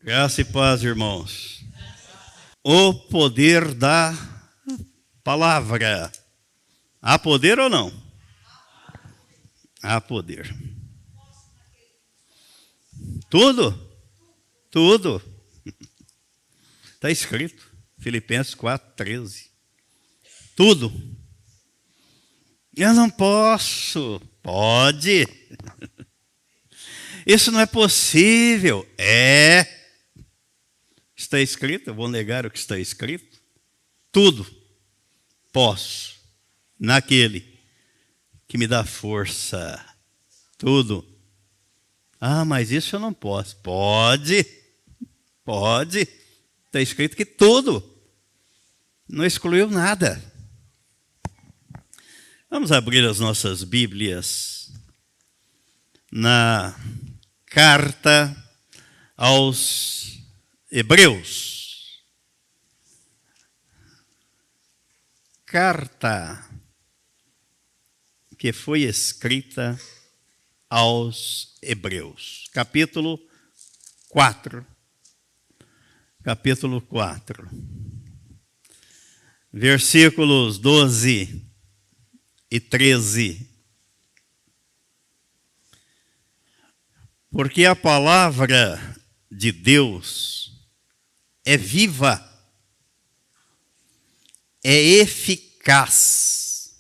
Graça e paz, irmãos. O poder da palavra. Há poder ou não? Há poder. Tudo? Tudo. Está escrito. Filipenses 4:13. Tudo. Eu não posso. Pode. Isso não é possível. É. Está escrito, eu vou negar o que está escrito. Tudo posso naquele que me dá força. Tudo. Ah, mas isso eu não posso. Pode. Pode. Está escrito que tudo. Não excluiu nada. Vamos abrir as nossas Bíblias na carta aos Hebreus. Carta que foi escrita aos Hebreus. Capítulo 4. Capítulo 4. Versículos 12 e 13. Porque a palavra de Deus é viva, é eficaz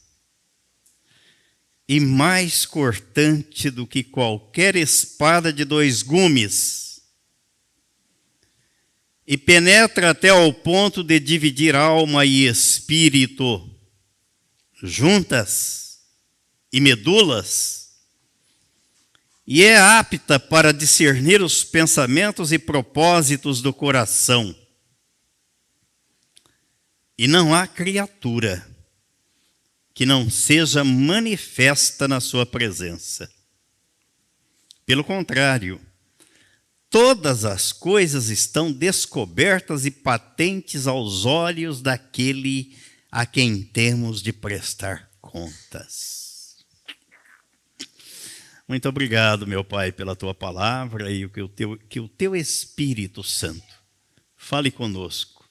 e mais cortante do que qualquer espada de dois gumes, e penetra até ao ponto de dividir alma e espírito, juntas e medulas, e é apta para discernir os pensamentos e propósitos do coração. E não há criatura que não seja manifesta na sua presença. Pelo contrário, todas as coisas estão descobertas e patentes aos olhos daquele a quem temos de prestar contas. Muito obrigado, meu Pai, pela Tua palavra e que o Teu Espírito Santo fale conosco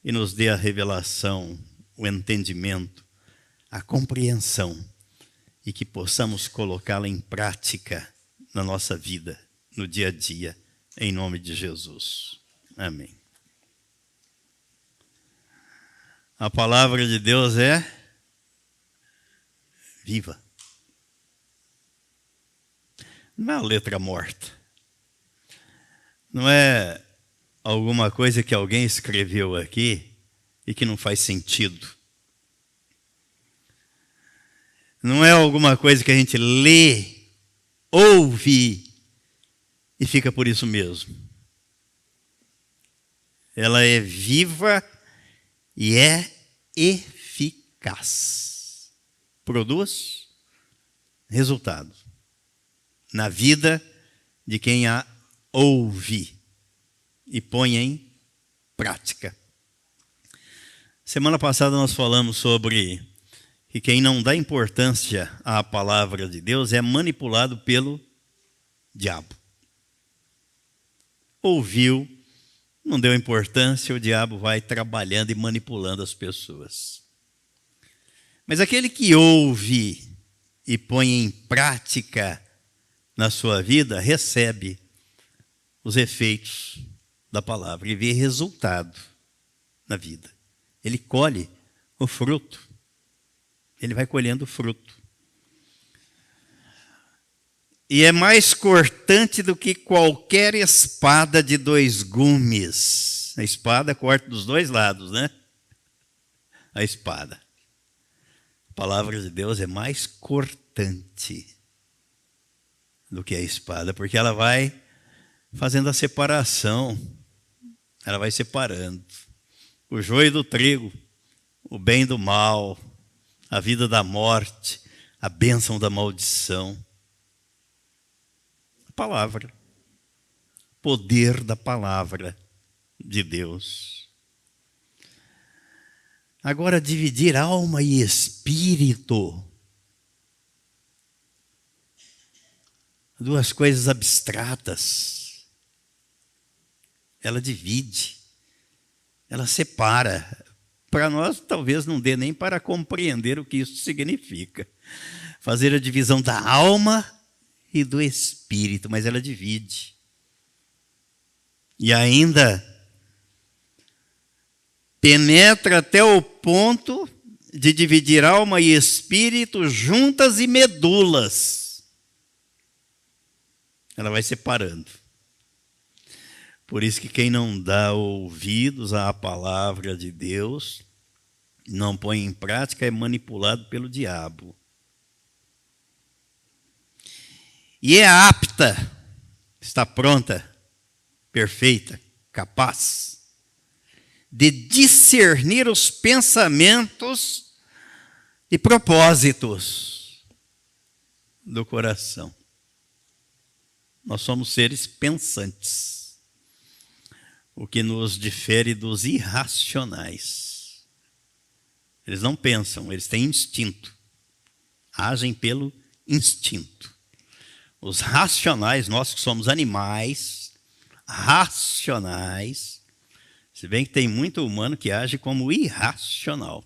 e nos dê a revelação, o entendimento, a compreensão e que possamos colocá-la em prática na nossa vida, no dia a dia, em nome de Jesus. Amém. A palavra de Deus é viva. Não é a letra morta. Não é alguma coisa que alguém escreveu aqui e que não faz sentido. Não é alguma coisa que a gente lê, ouve e fica por isso mesmo. Ela é viva e é eficaz. Produz resultado na vida de quem a ouve e põe em prática. Semana passada nós falamos sobre que quem não dá importância à palavra de Deus é manipulado pelo diabo. Ouviu, não deu importância, o diabo vai trabalhando e manipulando as pessoas. Mas aquele que ouve e põe em prática na sua vida, recebe os efeitos da palavra e vê resultado na vida. Ele colhe o fruto. Ele vai colhendo o fruto. E é mais cortante do que qualquer espada de dois gumes. A espada corta dos dois lados, né? A espada. A palavra de Deus é mais cortante do que a espada, porque ela vai fazendo a separação, ela vai separando o joio do trigo, o bem do mal, a vida da morte, a bênção da maldição. A palavra, poder da palavra de Deus. Agora, dividir alma e espírito, duas coisas abstratas. ela divide, ela separa. Para nós, talvez não dê nem para compreender o que isso significa. Fazer a divisão da alma e do espírito, mas ela divide. E ainda penetra até o ponto de dividir alma e espírito juntas e medulas. Ela vai separando. Por isso que quem não dá ouvidos à palavra de Deus, não põe em prática, é manipulado pelo diabo. E é apta, está pronta, perfeita, capaz de discernir os pensamentos e propósitos do coração. Nós somos seres pensantes, o que nos difere dos irracionais. Eles não pensam, eles têm instinto, agem pelo instinto. Os racionais, nós que somos animais racionais, se bem que tem muito humano que age como irracional,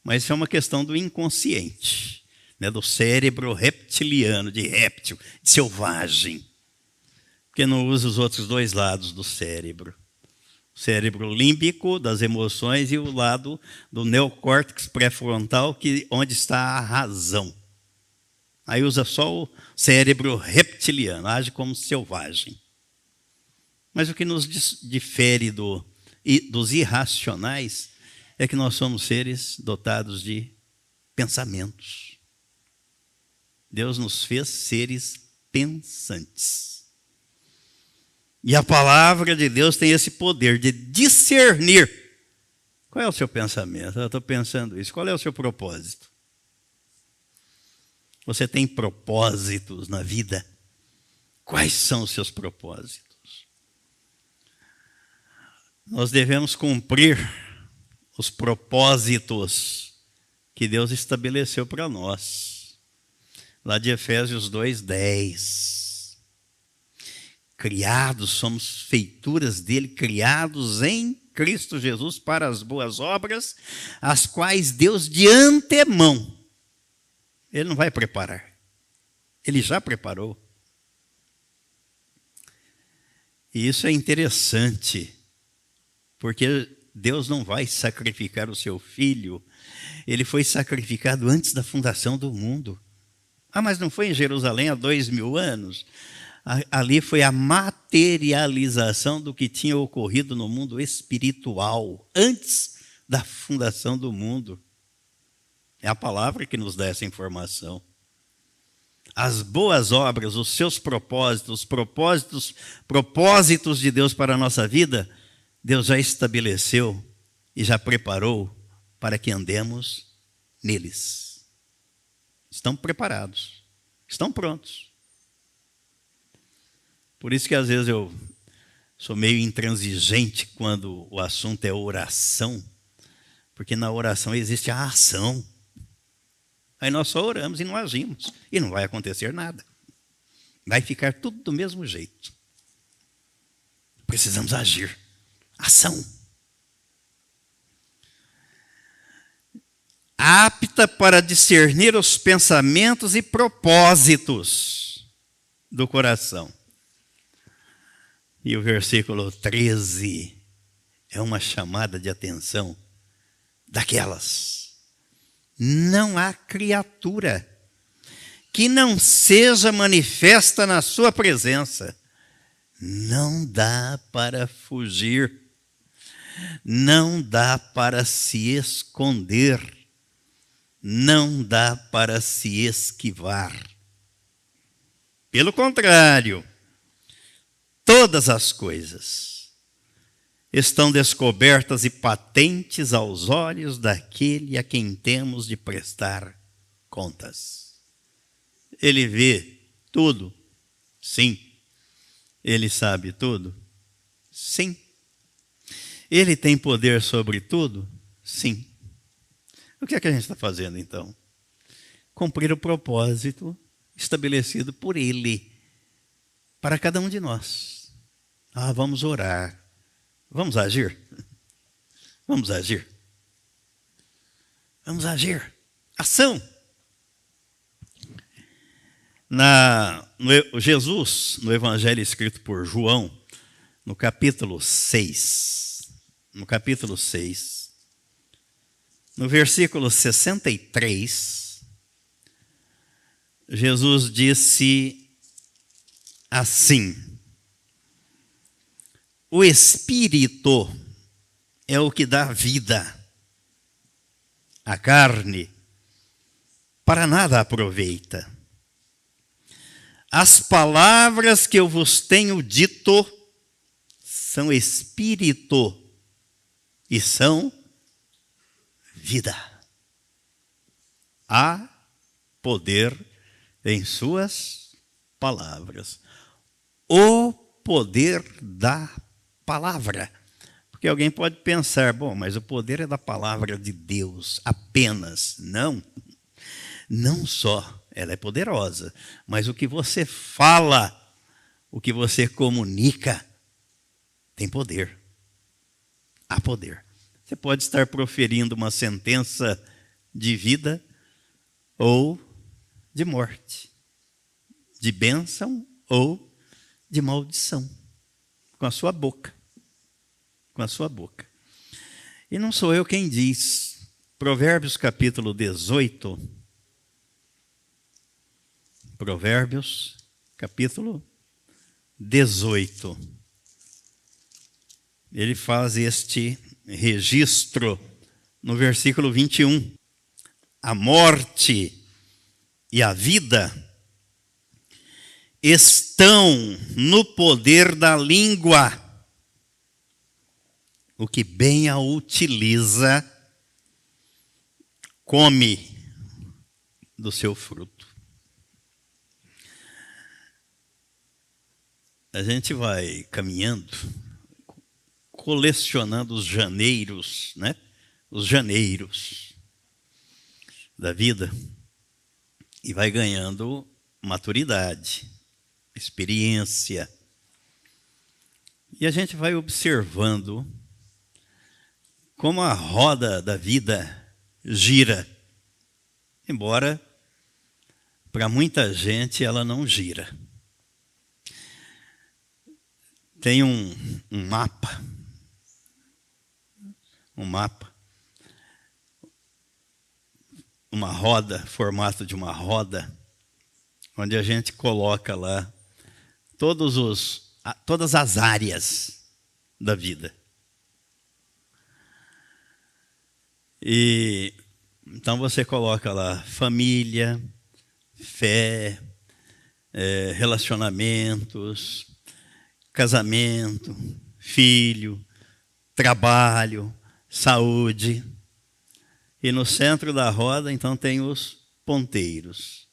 mas isso é uma questão do inconsciente, né, do cérebro reptiliano, de réptil, de selvagem, porque não usa os outros dois lados do cérebro. O cérebro límbico, das emoções, e o lado do neocórtex pré-frontal, onde está a razão. Aí usa só o cérebro reptiliano, age como selvagem. Mas o que nos difere dos irracionais é que nós somos seres dotados de pensamentos. Deus nos fez seres pensantes. E a palavra de Deus tem esse poder de discernir. Qual é o seu pensamento? Eu estou pensando isso. Qual é o seu propósito? Você tem propósitos na vida? Quais são os seus propósitos? Nós devemos cumprir os propósitos que Deus estabeleceu para nós. Lá de Efésios 2:10. Criados, somos feituras dele, criados em Cristo Jesus para as boas obras, as quais Deus de antemão, ele não vai preparar, ele já preparou. E isso é interessante, porque Deus não vai sacrificar o seu filho, ele foi sacrificado antes da fundação do mundo. Ah, mas não foi em Jerusalém há 2000 anos? Ali foi a materialização do que tinha ocorrido no mundo espiritual, antes da fundação do mundo. É a palavra que nos dá essa informação. As boas obras, os seus propósitos, propósitos de Deus para a nossa vida, Deus já estabeleceu e já preparou para que andemos neles. Estão preparados, estão prontos. Por isso que às vezes eu sou meio intransigente quando o assunto é oração, porque na oração existe a ação. Aí nós só oramos e não agimos, e não vai acontecer nada. Vai ficar tudo do mesmo jeito. Precisamos agir. Ação. Apta para discernir os pensamentos e propósitos do coração. E o versículo 13 é uma chamada de atenção daquelas. Não há criatura que não seja manifesta na sua presença. Não dá para fugir. Não dá para se esconder. Não dá para se esquivar. Pelo contrário, todas as coisas estão descobertas e patentes aos olhos daquele a quem temos de prestar contas. Ele vê tudo? Sim. Ele sabe tudo? Sim. Ele tem poder sobre tudo? Sim. O que é que a gente está fazendo então? Cumprir o propósito estabelecido por Ele para cada um de nós. Vamos orar. Vamos agir? Vamos agir? Vamos agir. Ação. Jesus, no evangelho escrito por João, no capítulo 6, no versículo 63, Jesus disse assim: o Espírito é o que dá vida, a carne para nada aproveita. As palavras que eu vos tenho dito são espírito e são vida. Há poder em suas palavras. O poder da palavra. Porque alguém pode pensar, bom, mas o poder é da palavra de Deus apenas. Não. Não só. Ela é poderosa, mas o que você fala, o que você comunica, tem poder. Há poder. Você pode estar proferindo uma sentença de vida ou de morte, de bênção ou de maldição, com a sua boca. Com a sua boca. E não sou eu quem diz. Provérbios capítulo 18. Provérbios, capítulo 18. Ele faz este registro no versículo 21. A morte e a vida estão no poder da língua. O que bem a utiliza, come do seu fruto. A gente vai caminhando, colecionando os janeiros, né? Os janeiros da vida, e vai ganhando maturidade, experiência. E a gente vai observando como a roda da vida gira, embora para muita gente ela não gira. Tem um mapa, uma roda, formato de uma roda, onde a gente coloca lá todas as áreas da vida. E então você coloca lá família, fé, relacionamentos, casamento, filho, trabalho, saúde. E no centro da roda, então, tem os ponteiros.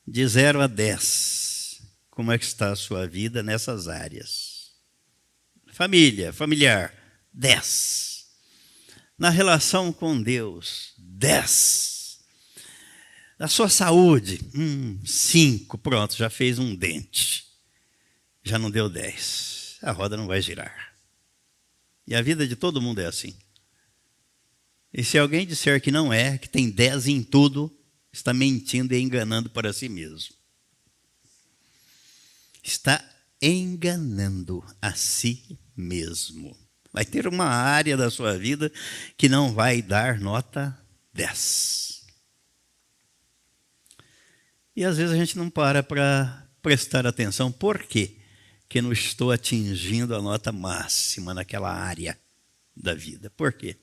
De 0 a 10, como é que está a sua vida nessas áreas? Família, familiar, 10. Na relação com Deus, 10. Na sua saúde, 5. Pronto, já fez um dente. Já não deu 10. A roda não vai girar. E a vida de todo mundo é assim. E se alguém disser que não é, que tem 10 em tudo, está mentindo e enganando para si mesmo. Está enganando a si mesmo. Vai ter uma área da sua vida que não vai dar nota 10. E às vezes a gente não para prestar atenção. Por quê? Que não estou atingindo a nota máxima naquela área da vida. Por quê?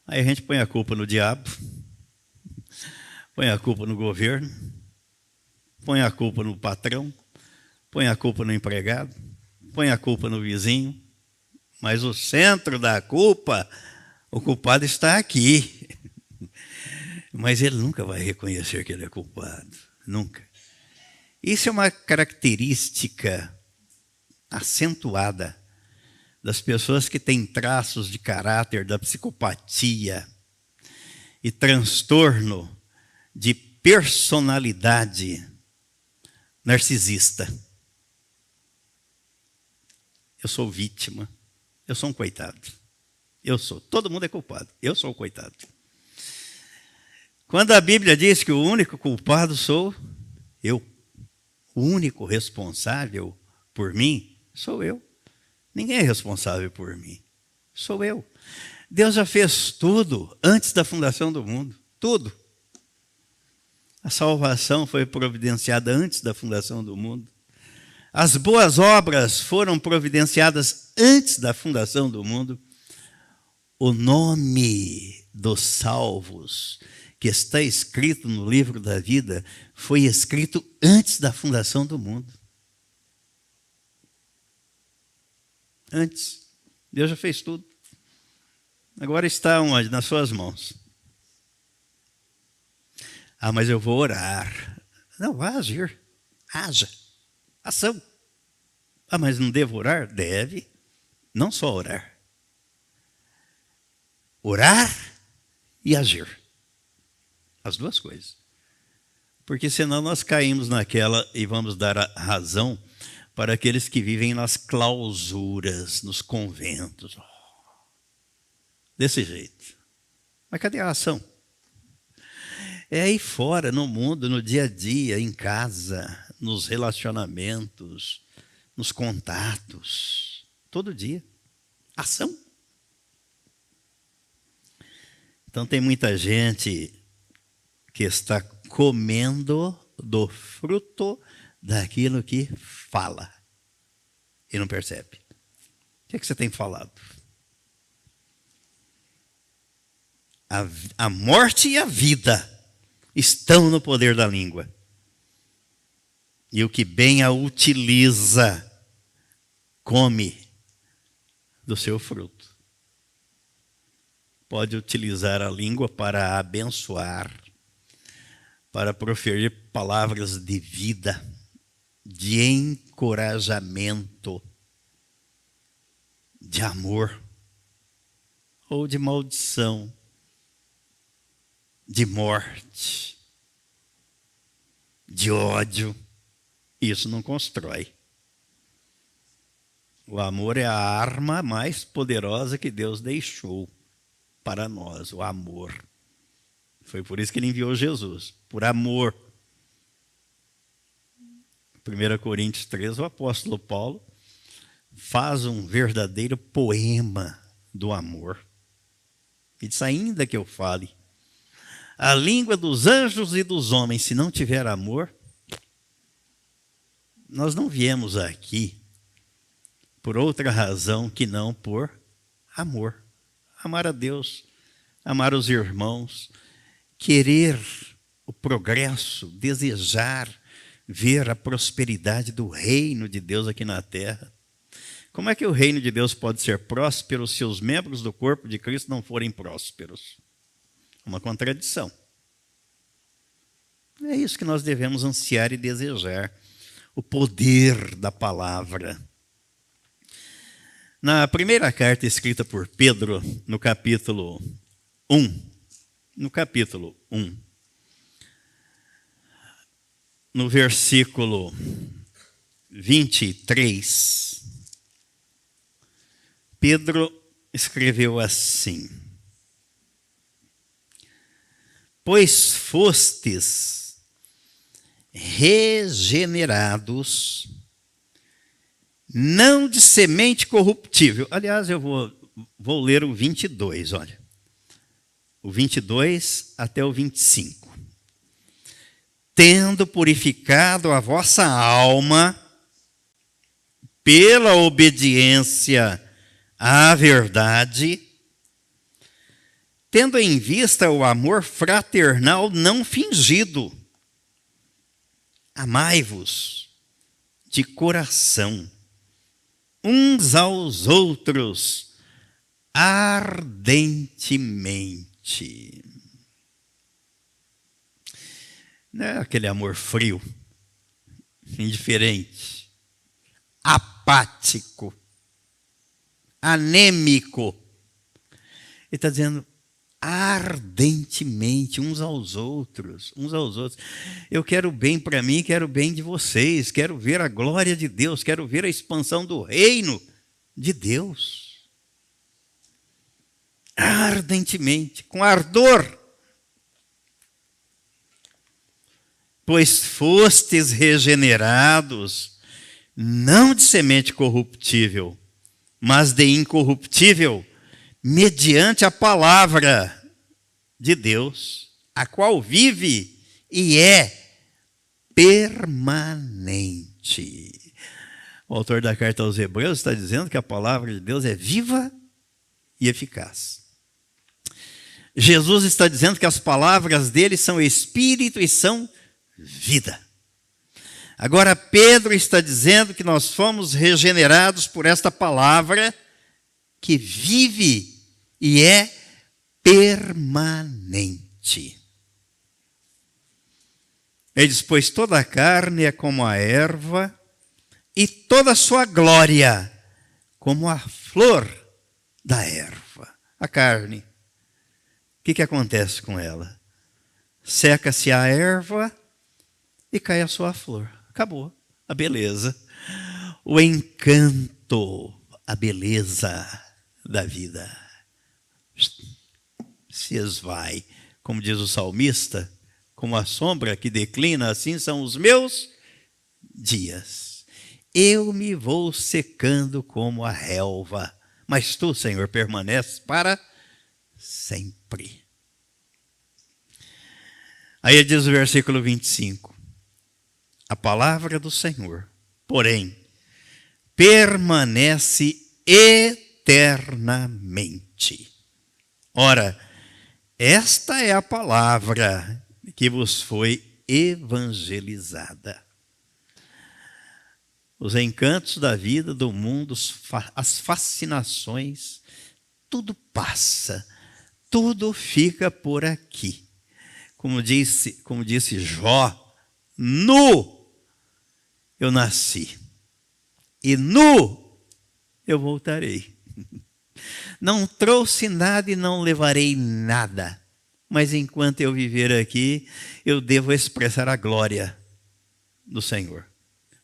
Aí a gente põe a culpa no diabo, põe a culpa no governo, põe a culpa no patrão, põe a culpa no empregado, põe a culpa no vizinho, mas o centro da culpa, o culpado está aqui. Mas ele nunca vai reconhecer que ele é culpado, nunca. Isso é uma característica acentuada das pessoas que têm traços de caráter da psicopatia e transtorno de personalidade narcisista. Eu sou vítima. Eu sou um coitado. Eu sou. Todo mundo é culpado. Eu sou o coitado. Quando a Bíblia diz que o único culpado sou eu, o único responsável por mim sou eu. Ninguém é responsável por mim. Sou eu. Deus já fez tudo antes da fundação do mundo. Tudo. A salvação foi providenciada antes da fundação do mundo. As boas obras foram providenciadas antes da fundação do mundo. O nome dos salvos, que está escrito no livro da vida, foi escrito antes da fundação do mundo. Antes. Deus já fez tudo. Agora está onde? Nas suas mãos. Ah, mas eu vou orar. Não, vá agir. Haja. Ação. Ah, mas não devo orar? Deve. Não só orar. Orar e agir. As duas coisas. Porque senão nós caímos naquela e vamos dar a razão para aqueles que vivem nas clausuras, nos conventos. Desse jeito. Mas cadê a ação? É aí fora, no mundo, no dia a dia, em casa, nos relacionamentos, nos contatos. Todo dia. Ação. Então tem muita gente que está comendo do fruto daquilo que fala e não percebe. O que é que você tem falado? A morte e a vida estão no poder da língua. E o que bem a utiliza, come do seu fruto. Pode utilizar a língua para abençoar, para proferir palavras de vida, de encorajamento, de amor, ou de maldição, de morte, de ódio. Isso não constrói. O amor é a arma mais poderosa que Deus deixou para nós, o amor. Foi por isso que ele enviou Jesus, por amor. 1 Coríntios 3, o apóstolo Paulo faz um verdadeiro poema do amor. Ele diz, ainda que eu fale a língua dos anjos e dos homens, se não tiver amor, nós não viemos aqui por outra razão que não por amor. Amar a Deus, amar os irmãos, querer o progresso, desejar ver a prosperidade do reino de Deus aqui na terra. Como é que o reino de Deus pode ser próspero se os membros do corpo de Cristo não forem prósperos? Uma contradição. É isso que nós devemos ansiar e desejar. O poder da palavra. Na primeira carta escrita por Pedro, no capítulo 1, no versículo 23, Pedro escreveu assim: pois fostes regenerados, não de semente corruptível. Aliás, eu vou ler o 22, olha. O 22 até o 25. Tendo purificado a vossa alma pela obediência à verdade, tendo em vista o amor fraternal não fingido, amai-vos de coração, uns aos outros, ardentemente. Não é aquele amor frio, indiferente, apático, anêmico. Ele está dizendo ardentemente, uns aos outros. Eu quero o bem para mim, quero o bem de vocês, quero ver a glória de Deus, quero ver a expansão do reino de Deus. Ardentemente, com ardor. Pois fostes regenerados, não de semente corruptível, mas de incorruptível, mediante a palavra de Deus, a qual vive e é permanente. O autor da carta aos Hebreus está dizendo que a palavra de Deus é viva e eficaz. Jesus está dizendo que as palavras dele são espírito e são vida. Agora Pedro está dizendo que nós fomos regenerados por esta palavra que vive e é permanente. Ele diz, pois toda a carne é como a erva, e toda a sua glória como a flor da erva. A carne, o que acontece com ela? Seca-se a erva e cai a sua flor. Acabou a beleza. O encanto, a beleza da vida se esvai. Como diz o salmista, como a sombra que declina, assim são os meus dias. Eu me vou secando como a relva, mas tu, Senhor, permaneces para sempre. Aí diz o versículo 25. A palavra do Senhor, porém, permanece eternamente. Ora, esta é a palavra que vos foi evangelizada. Os encantos da vida, do mundo, as fascinações, tudo passa, tudo fica por aqui. Como disse Jó, nu eu nasci e nu eu voltarei. Não trouxe nada e não levarei nada, mas enquanto eu viver aqui, eu devo expressar a glória do Senhor.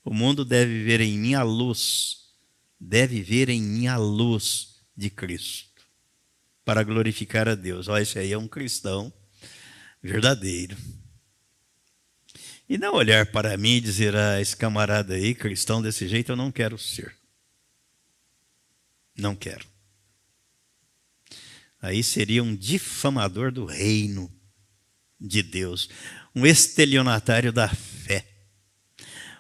O mundo deve ver em mim a luz, deve ver em mim a luz de Cristo, para glorificar a Deus. Olha, esse aí é um cristão verdadeiro. E não olhar para mim e dizer, esse camarada aí, cristão desse jeito, eu não quero ser. Não quero. Aí seria um difamador do reino de Deus, um estelionatário da fé,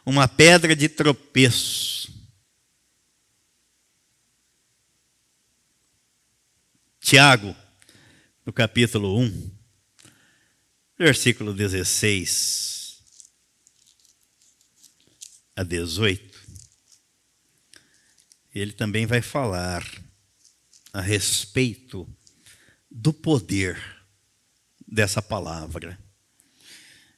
uma pedra de tropeço. Tiago, no capítulo 1, versículo 16 a 18, ele também vai falar a respeito do poder dessa palavra.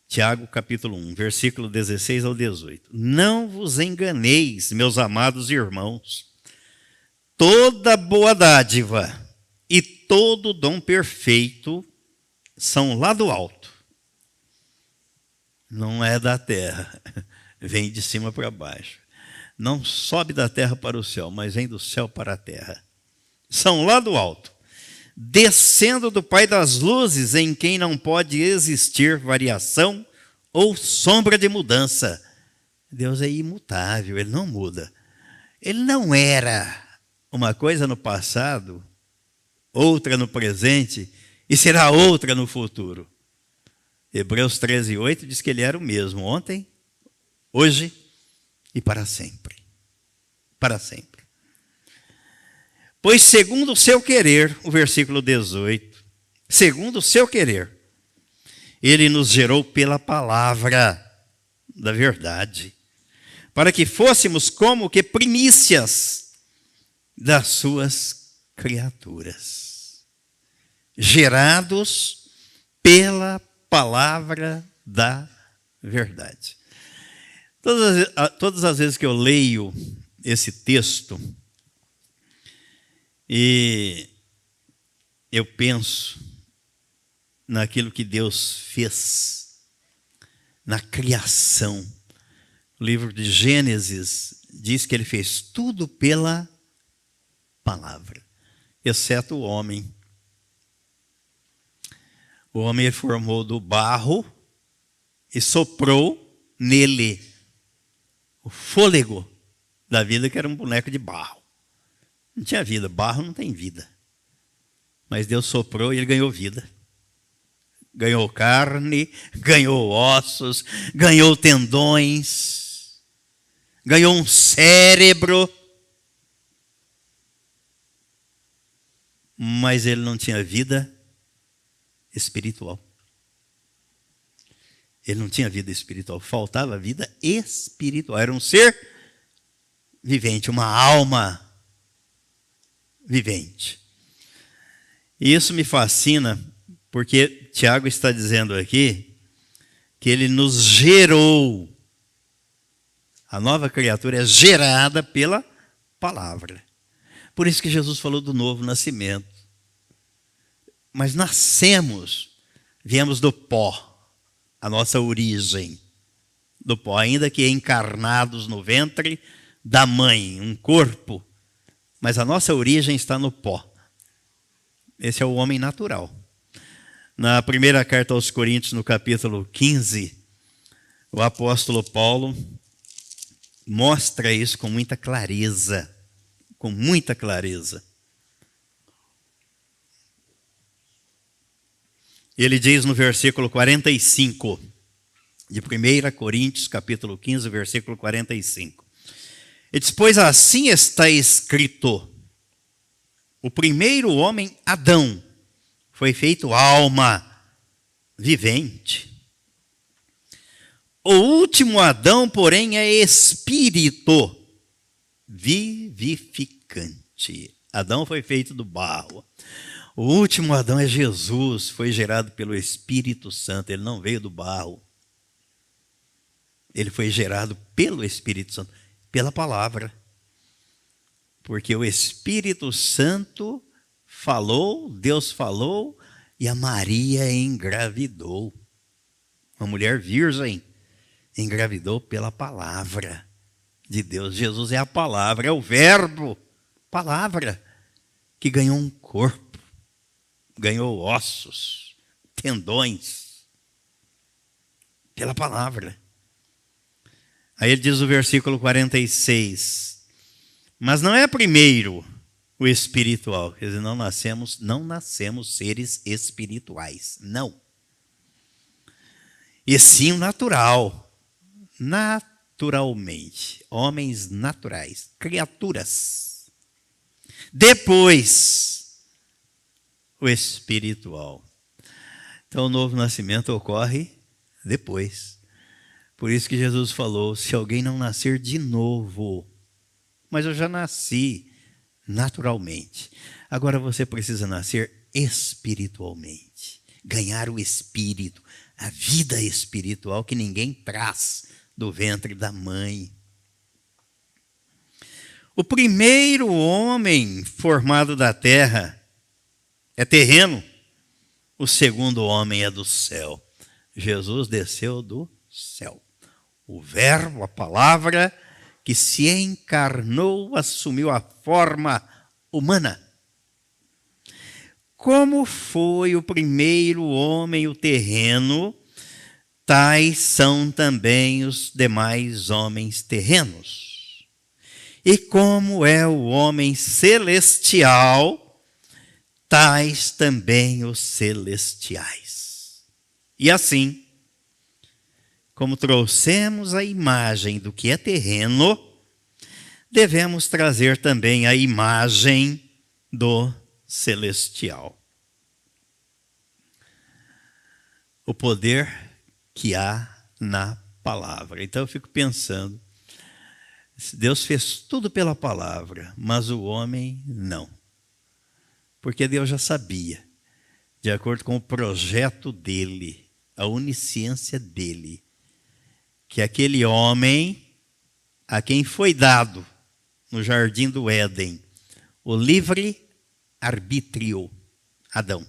Tiago, capítulo 1, versículo 16 ao 18. Não vos enganeis, meus amados irmãos, toda boa dádiva e todo dom perfeito são lá do alto. Não é da terra, vem de cima para baixo. Não sobe da terra para o céu, mas vem do céu para a terra. São lá do alto, descendo do Pai das luzes, em quem não pode existir variação ou sombra de mudança. Deus é imutável, Ele não muda. Ele não era uma coisa no passado, outra no presente, e será outra no futuro. Hebreus 13:8 diz que Ele era o mesmo ontem, hoje e para sempre. Para sempre. Pois segundo o seu querer, o versículo 18, segundo o seu querer, Ele nos gerou pela palavra da verdade, para que fôssemos como que primícias das suas criaturas, gerados pela palavra da verdade. Todas as vezes que eu leio esse texto, e eu penso naquilo que Deus fez na criação. O livro de Gênesis diz que Ele fez tudo pela palavra, exceto o homem. O homem ele formou do barro e soprou nele o fôlego da vida, que era um boneco de barro. Não tinha vida, barro não tem vida. Mas Deus soprou e ele ganhou vida. Ganhou carne, ganhou ossos, ganhou tendões, ganhou um cérebro. Mas ele não tinha vida espiritual. Ele não tinha vida espiritual, faltava vida espiritual. Era um ser vivente, uma alma vivente. E isso me fascina, porque Tiago está dizendo aqui que ele nos gerou. A nova criatura é gerada pela palavra. Por isso que Jesus falou do novo nascimento. Mas nascemos, viemos do pó, a nossa origem do pó, ainda que encarnados no ventre da mãe, um corpo, mas a nossa origem está no pó. Esse é o homem natural. Na primeira carta aos Coríntios, no capítulo 15, o apóstolo Paulo mostra isso com muita clareza. Com muita clareza. Ele diz no versículo 45, de 1 Coríntios, capítulo 15, versículo 45. Ele diz, pois assim está escrito, o primeiro homem, Adão, foi feito alma vivente. O último Adão, porém, é espírito vivificante. Adão foi feito do barro. O último Adão é Jesus, foi gerado pelo Espírito Santo. Ele não veio do barro. Ele foi gerado pelo Espírito Santo, pela palavra. Porque o Espírito Santo falou, Deus falou, e a Maria engravidou. Uma mulher virgem engravidou pela palavra de Deus. Jesus é a palavra, é o verbo, palavra, que ganhou um corpo, ganhou ossos, tendões, pela palavra. Aí ele diz o versículo 46, mas não é primeiro o espiritual, quer dizer, não nascemos seres espirituais, não. E sim o natural, naturalmente, homens naturais, criaturas. Depois, o espiritual. Então, o novo nascimento ocorre depois. Por isso que Jesus falou, se alguém não nascer de novo, mas eu já nasci naturalmente. Agora você precisa nascer espiritualmente, ganhar o espírito, a vida espiritual que ninguém traz do ventre da mãe. O primeiro homem formado da terra é terreno, o segundo homem é do céu. Jesus desceu do céu. O verbo, a palavra, que se encarnou, assumiu a forma humana. Como foi o primeiro homem, o terreno, tais são também os demais homens terrenos. E como é o homem celestial, tais também os celestiais. E assim, como trouxemos a imagem do que é terreno, devemos trazer também a imagem do celestial. O poder que há na palavra. Então eu fico pensando, Deus fez tudo pela palavra, mas o homem não. Porque Deus já sabia, de acordo com o projeto dele, a onisciência dele, que aquele homem a quem foi dado no jardim do Éden o livre arbítrio, Adão.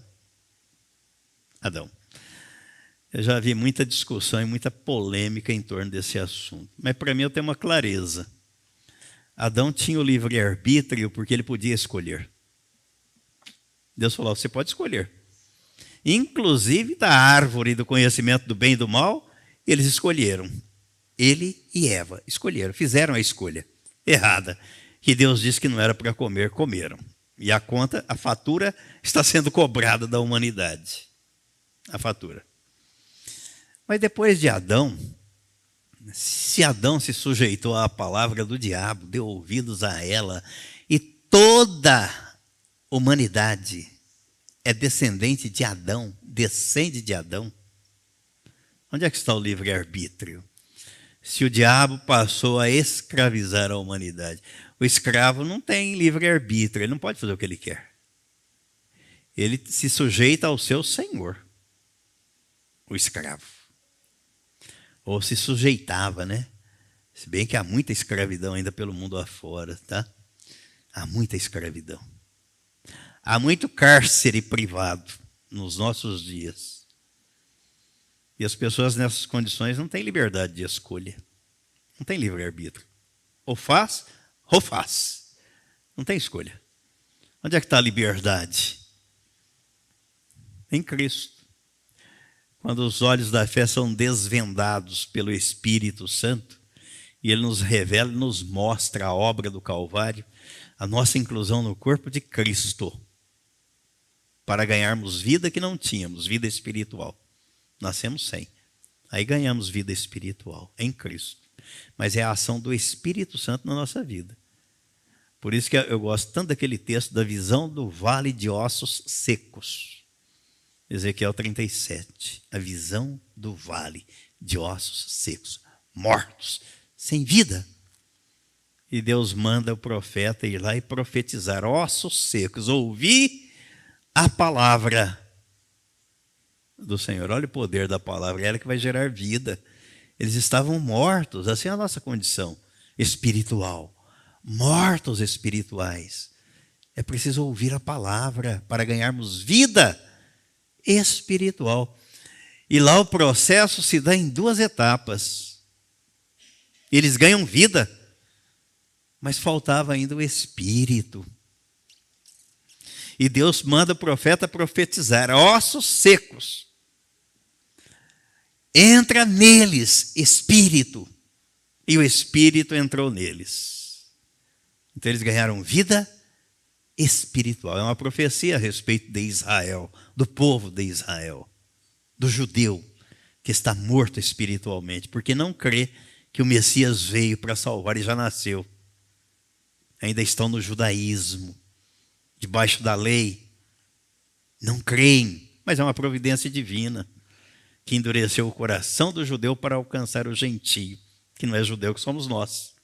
Eu já vi muita discussão e muita polêmica em torno desse assunto, mas para mim eu tenho uma clareza. Adão tinha o livre-arbítrio porque ele podia escolher. Deus falou: você pode escolher. Inclusive da árvore do conhecimento do bem e do mal, eles escolheram. Ele e Eva escolheram, fizeram a escolha errada. Que Deus disse que não era para comer, comeram. E a fatura está sendo cobrada da humanidade. A fatura. Mas depois de Adão, se Adão se sujeitou à palavra do diabo, deu ouvidos a ela, e toda a humanidade é descendente de Adão, descende de Adão, onde é que está o livre-arbítrio? Se o diabo passou a escravizar a humanidade, o escravo não tem livre-arbítrio, ele não pode fazer o que ele quer. Ele se sujeita ao seu senhor, o escravo. Ou se sujeitava, né? Se bem que há muita escravidão ainda pelo mundo afora, tá? Há muita escravidão. Há muito cárcere privado nos nossos dias. E as pessoas nessas condições não têm liberdade de escolha. Não tem livre-arbítrio. Ou faz, ou faz. Não tem escolha. Onde é que está a liberdade? Em Cristo. Quando os olhos da fé são desvendados pelo Espírito Santo, e Ele nos revela, nos mostra a obra do Calvário, a nossa inclusão no corpo de Cristo, para ganharmos vida que não tínhamos, vida espiritual. Nascemos sem. Aí ganhamos vida espiritual em Cristo. Mas é a ação do Espírito Santo na nossa vida. Por isso que eu gosto tanto daquele texto da visão do vale de ossos secos. Ezequiel 37. A visão do vale de ossos secos, mortos, sem vida. E Deus manda o profeta ir lá e profetizar: ossos secos, ouvi a palavra do Senhor. Olha o poder da palavra, é ela que vai gerar vida. Eles estavam mortos, assim é a nossa condição espiritual. Mortos espirituais. É preciso ouvir a palavra para ganharmos vida espiritual. E lá o processo se dá em 2 etapas. Eles ganham vida, mas faltava ainda o Espírito. E Deus manda o profeta profetizar: ossos secos, entra neles Espírito. E o Espírito entrou neles. Então eles ganharam vida espiritual. É uma profecia a respeito de Israel, do povo de Israel, do judeu que está morto espiritualmente, porque não crê que o Messias veio para salvar e já nasceu. Ainda estão no judaísmo, debaixo da lei, não creem, mas é uma providência divina que endureceu o coração do judeu para alcançar o gentio, que não é judeu, que somos nós,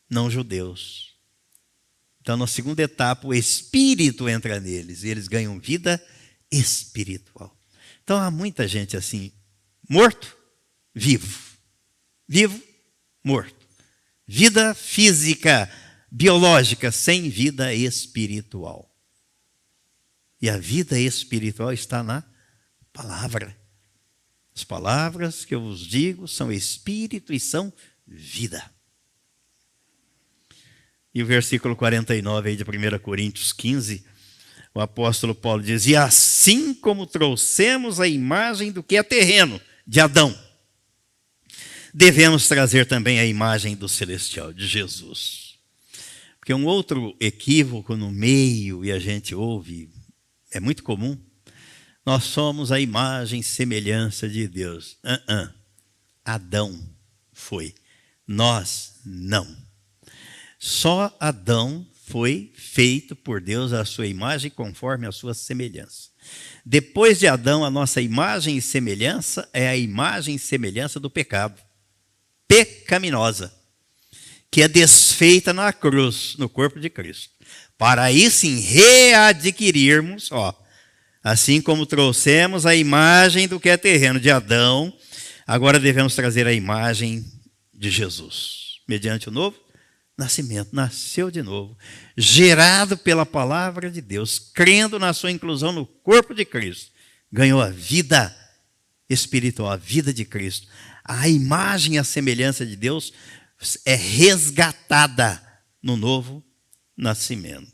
não judeus. Então, na segunda etapa, o Espírito entra neles e eles ganham vida espiritual. Então, há muita gente assim, morto, vivo. Vivo, morto. Vida física, biológica, sem vida espiritual. E a vida espiritual está na palavra. As palavras que eu vos digo são espírito e são vida. E o versículo 49 aí de 1 Coríntios 15, o apóstolo Paulo diz: e assim como trouxemos a imagem do que é terreno, de Adão, devemos trazer também a imagem do celestial, de Jesus. Porque um outro equívoco no meio, e a gente ouve, é muito comum: nós somos a imagem e semelhança de Deus. Adão foi, nós não. Só Adão foi feito por Deus à sua imagem conforme a sua semelhança. Depois de Adão, a nossa imagem e semelhança é a imagem e semelhança do pecado. Pecaminosa. Que é desfeita na cruz, no corpo de Cristo. Para aí sim readquirirmos, assim como trouxemos a imagem do que é terreno de Adão, agora devemos trazer a imagem de Jesus. Mediante o novo nascimento, nasceu de novo, gerado pela palavra de Deus, crendo na sua inclusão no corpo de Cristo, ganhou a vida espiritual, a vida de Cristo. A imagem e a semelhança de Deus é resgatada no novo nascimento.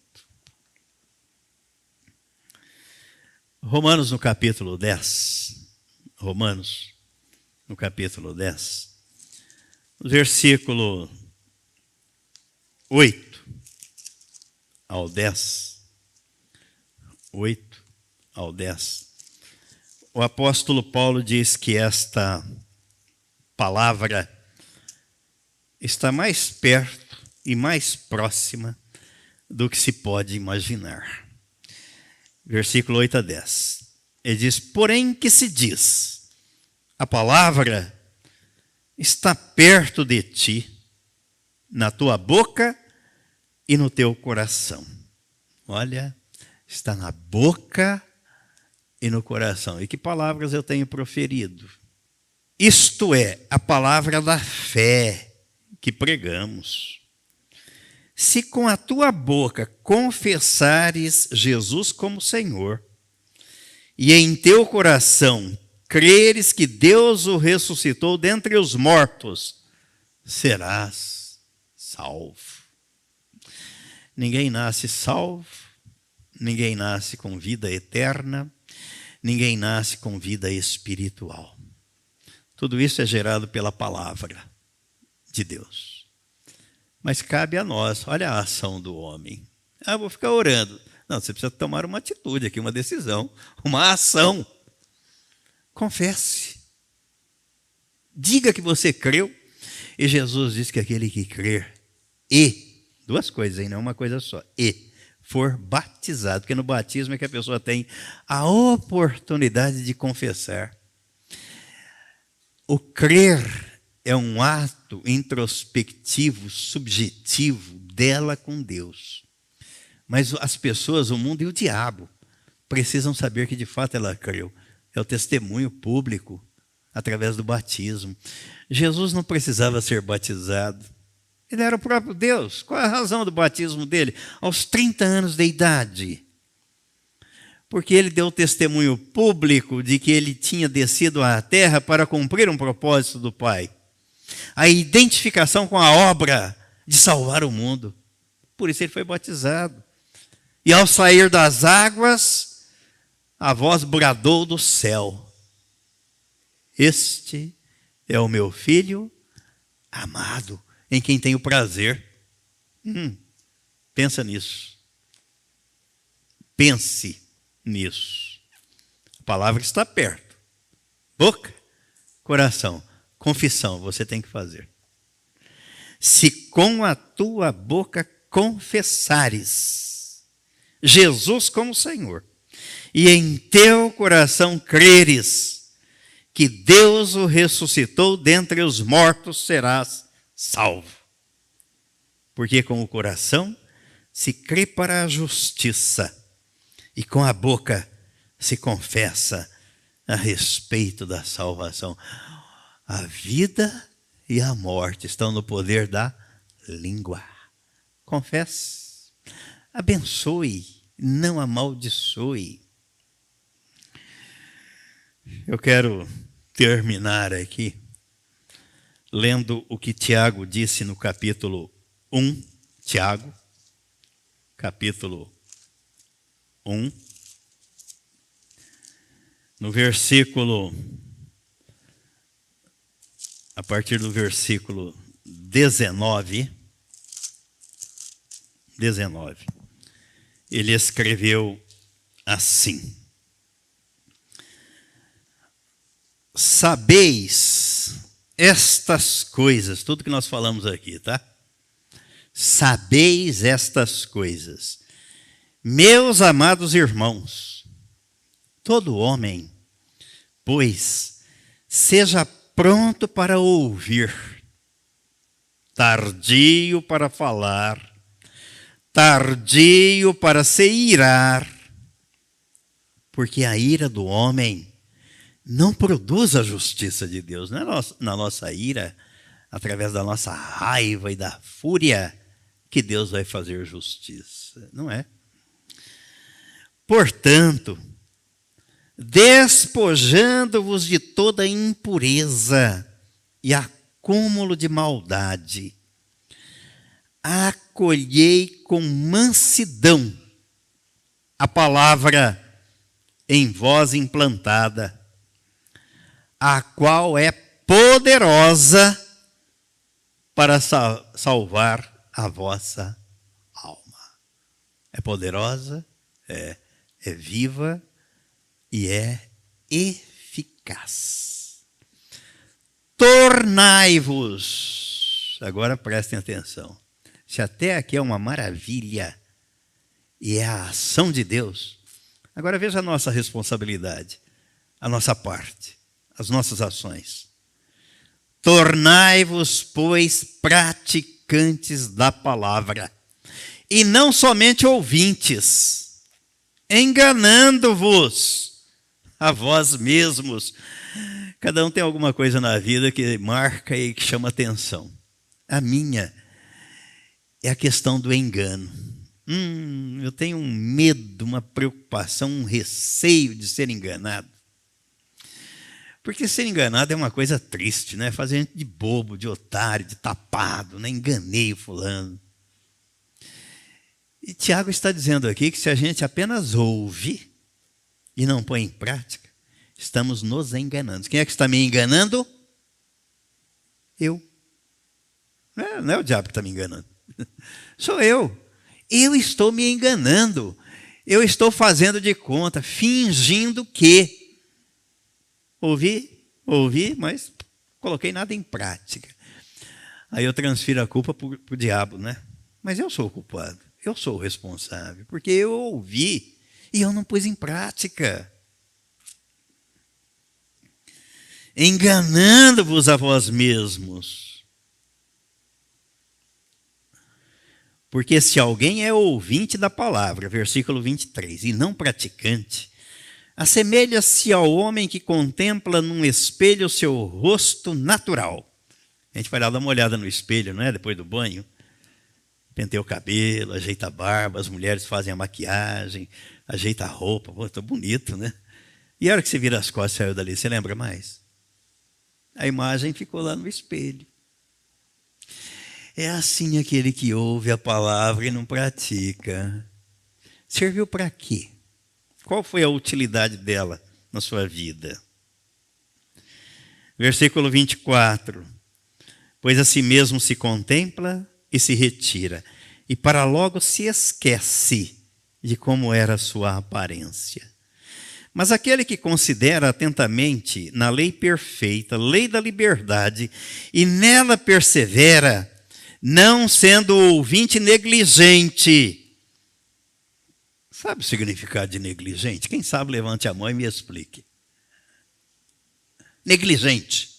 Romanos no capítulo 10, versículo 8 ao 10, o apóstolo Paulo diz que esta palavra está mais perto e mais próxima do que se pode imaginar. Versículo 8 a 10. Ele diz, porém que se diz, a palavra está perto de ti, na tua boca e no teu coração. Olha, está na boca e no coração. E que palavras eu tenho proferido? Isto é, a palavra da fé que pregamos. Se com a tua boca confessares Jesus como Senhor, e em teu coração creres que Deus o ressuscitou dentre os mortos, serás salvo. Ninguém nasce salvo, ninguém nasce com vida eterna, ninguém nasce com vida espiritual. Tudo isso é gerado pela palavra de Deus. Mas cabe a nós, olha a ação do homem. Ah, vou ficar orando. Não, você precisa tomar uma atitude aqui, uma decisão, uma ação. Confesse. Diga que você creu. E Jesus diz que aquele que crer e, duas coisas, hein, não é uma coisa só, e for batizado, porque no batismo é que a pessoa tem a oportunidade de confessar. O crer é um ato introspectivo, subjetivo dela com Deus. Mas as pessoas, o mundo e o diabo precisam saber que de fato ela creu. É o testemunho público através do batismo. Jesus não precisava ser batizado. Ele era o próprio Deus. Qual é a razão do batismo dele? Aos 30 anos de idade. Porque ele deu testemunho público de que ele tinha descido à terra para cumprir um propósito do Pai. A identificação com a obra de salvar o mundo. Por isso ele foi batizado. E ao sair das águas, a voz bradou do céu. Este é o meu filho amado, em quem tenho prazer. Pensa nisso. Pense nisso. A palavra está perto. Boca, coração. Confissão, você tem que fazer. Se com a tua boca confessares Jesus como Senhor, e em teu coração creres que Deus o ressuscitou dentre os mortos, serás salvo. Porque com o coração se crê para a justiça, e com a boca se confessa a respeito da salvação. A vida e a morte estão no poder da língua. Confesse. Abençoe, não amaldiçoe. Eu quero terminar aqui lendo o que Tiago disse no capítulo 1. Tiago, capítulo 1. No versículo... A partir do versículo 19, ele escreveu assim: sabeis estas coisas, tudo que nós falamos aqui, tá? Sabeis estas coisas, meus amados irmãos, todo homem, pois, seja pronto para ouvir, tardio para falar, tardio para se irar, porque a ira do homem não produz a justiça de Deus. Não é na nossa ira, através da nossa raiva e da fúria, que Deus vai fazer justiça. Não é. Portanto, despojando-vos de toda impureza e acúmulo de maldade, acolhei com mansidão a palavra em vós implantada, a qual é poderosa para salvar a vossa alma. É poderosa, é viva e é eficaz. Tornai-vos, agora prestem atenção, se até aqui é uma maravilha e é a ação de Deus, agora veja a nossa responsabilidade, a nossa parte, as nossas ações. Tornai-vos, pois, praticantes da palavra, e não somente ouvintes, enganando-vos a vós mesmos. Cada um tem alguma coisa na vida que marca e que chama atenção. A minha é a questão do engano. Eu tenho um medo, uma preocupação, um receio de ser enganado. Porque ser enganado é uma coisa triste, né? Fazer gente de bobo, de otário, de tapado, né? Enganei o fulano. E Tiago está dizendo aqui que se a gente apenas ouve e não põe em prática, estamos nos enganando. Quem é que está me enganando? Eu. Não é o diabo que está me enganando. Sou eu. Eu estou me enganando. Eu estou fazendo de conta, fingindo que ouvi, mas coloquei nada em prática. Aí eu transfiro a culpa para o diabo, né? Mas eu sou o culpado, eu sou o responsável, porque eu ouvi e eu não pus em prática. Enganando-vos a vós mesmos. Porque se alguém é ouvinte da palavra, versículo 23, e não praticante, assemelha-se ao homem que contempla num espelho o seu rosto natural. A gente vai lá dar uma olhada no espelho, não é? Depois do banho. Penteia o cabelo, ajeita a barba, as mulheres fazem a maquiagem, ajeita a roupa. Pô, tô bonito, né? E a hora que você vira as costas e saiu dali, você lembra mais? A imagem ficou lá no espelho. É assim aquele que ouve a palavra e não pratica. Serviu para quê? Qual foi a utilidade dela na sua vida? Versículo 24. Pois a si mesmo se contempla e se retira, e para logo se esquece de como era a sua aparência. Mas aquele que considera atentamente na lei perfeita, lei da liberdade, e nela persevera, não sendo ouvinte negligente. Sabe o significado de negligente? Quem sabe, levante a mão e me explique. Negligente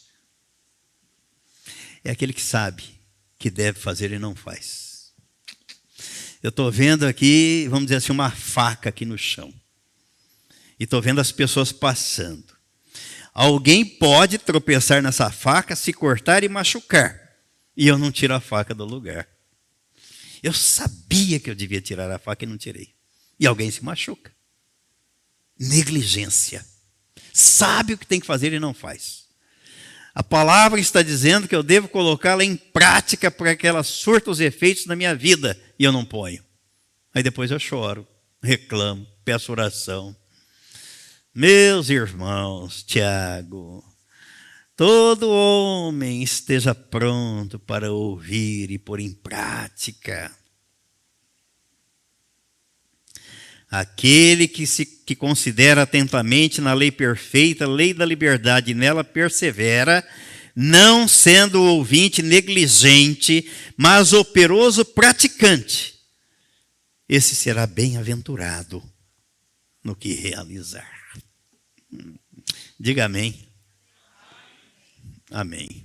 é aquele que sabe que deve fazer e não faz. Eu estou vendo aqui, vamos dizer assim, uma faca aqui no chão. E estou vendo as pessoas passando. Alguém pode tropeçar nessa faca, se cortar e machucar. E eu não tiro a faca do lugar. Eu sabia que eu devia tirar a faca e não tirei. E alguém se machuca. Negligência. Sabe o que tem que fazer e não faz. A palavra está dizendo que eu devo colocá-la em prática para que ela surta os efeitos na minha vida. E eu não ponho. Aí depois eu choro, reclamo, peço oração. Meus irmãos, Tiago, todo homem esteja pronto para ouvir e pôr em prática. Aquele que considera atentamente na lei perfeita, lei da liberdade, e nela persevera, não sendo ouvinte negligente, mas operoso praticante, esse será bem-aventurado no que realizar. Diga amém. Amém.